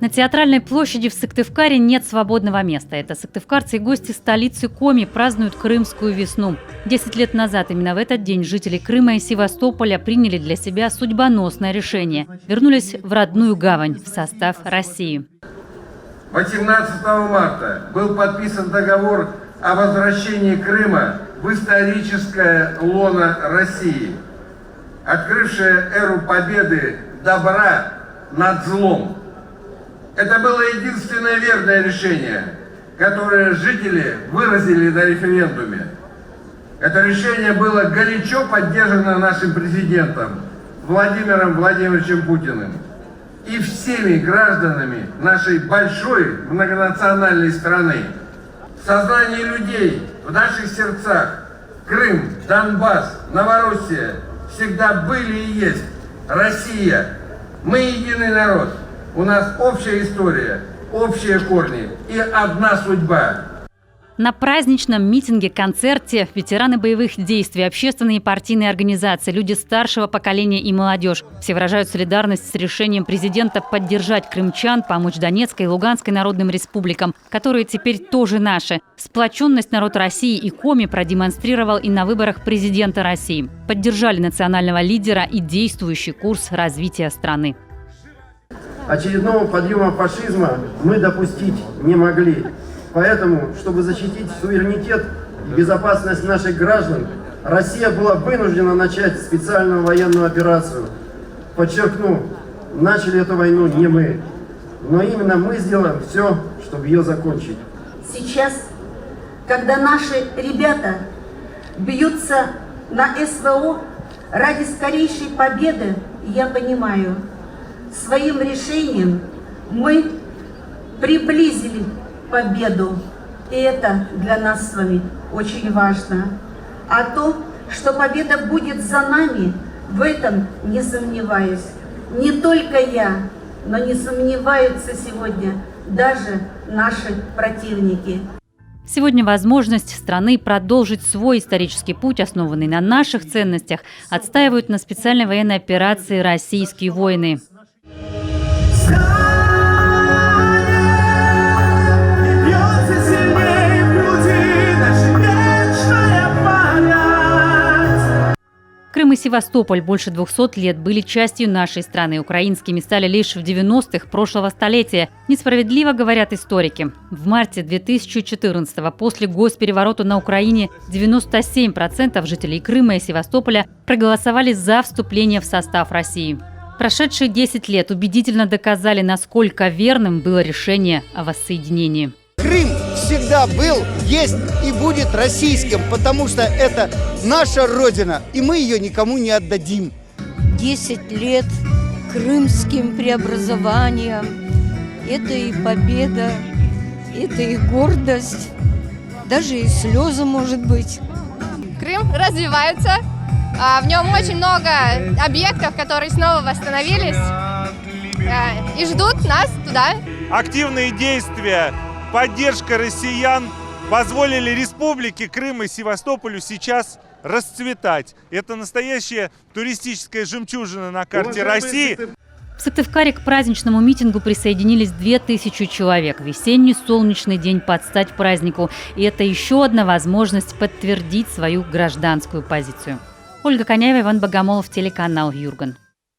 На театральной площади в Сыктывкаре нет свободного места. Это сыктывкарцы и гости столицы Коми празднуют Крымскую весну. 10 лет назад именно в этот день жители Крыма и Севастополя приняли для себя судьбоносное решение. Вернулись в родную гавань, в состав России. 18 марта был подписан договор о возвращении Крыма в историческое лоно России, открывшее эру победы добра над злом. Это было единственное верное решение, которое жители выразили на референдуме. Это решение было горячо поддержано нашим президентом Владимиром Владимировичем Путиным и всеми гражданами нашей большой многонациональной страны. В сознании людей, в наших сердцах Крым, Донбасс, Новороссия всегда были и есть Россия. Мы единый народ. У нас общая история, общие корни и одна судьба. На праздничном митинге-концерте ветераны боевых действий, общественные и партийные организации, люди старшего поколения и молодежь. Все выражают солидарность с решением президента поддержать крымчан, помочь Донецкой и Луганской народным республикам, которые теперь тоже наши. Сплоченность народ России и Коми продемонстрировал и на выборах президента России. Поддержали национального лидера и действующий курс развития страны. Очередного подъема фашизма мы допустить не могли. Поэтому, чтобы защитить суверенитет и безопасность наших граждан, Россия была вынуждена начать специальную военную операцию. Подчеркну, начали эту войну не мы, но именно мы сделаем все, чтобы ее закончить. Сейчас, когда наши ребята бьются на СВО ради скорейшей победы, я понимаю, своим решением мы приблизили победу. И это для нас с вами очень важно. А то, что победа будет за нами, в этом не сомневаюсь. Не только я, но не сомневаются сегодня даже наши противники. Сегодня возможность страны продолжить свой исторический путь, основанный на наших ценностях, отстаивают на специальной военной операции российские воины. Крым и Севастополь больше 200 лет были частью нашей страны. Украинскими стали лишь в 90-х прошлого столетия. Несправедливо, говорят историки. В марте 2014-го, после госпереворота на Украине, 97% жителей Крыма и Севастополя проголосовали за вступление в состав России. Прошедшие 10 лет убедительно доказали, насколько верным было решение о воссоединении. Крым всегда был, есть и будет российским, потому что это наша Родина, и мы ее никому не отдадим. 10 лет крымским преобразованием. Это и победа, это и гордость, даже и слезы, может быть. Крым развивается, в нем очень много объектов, которые снова восстановились и ждут нас туда. Активные действия, поддержка россиян позволили республике Крым и Севастополю сейчас расцветать. Это настоящая туристическая жемчужина на карте России. В Сыктывкаре к праздничному митингу присоединились 2000 человек. Весенний солнечный день под стать празднику. И это еще одна возможность подтвердить свою гражданскую позицию. Ольга Коняева, Иван Богомолов, телеканал Юрган.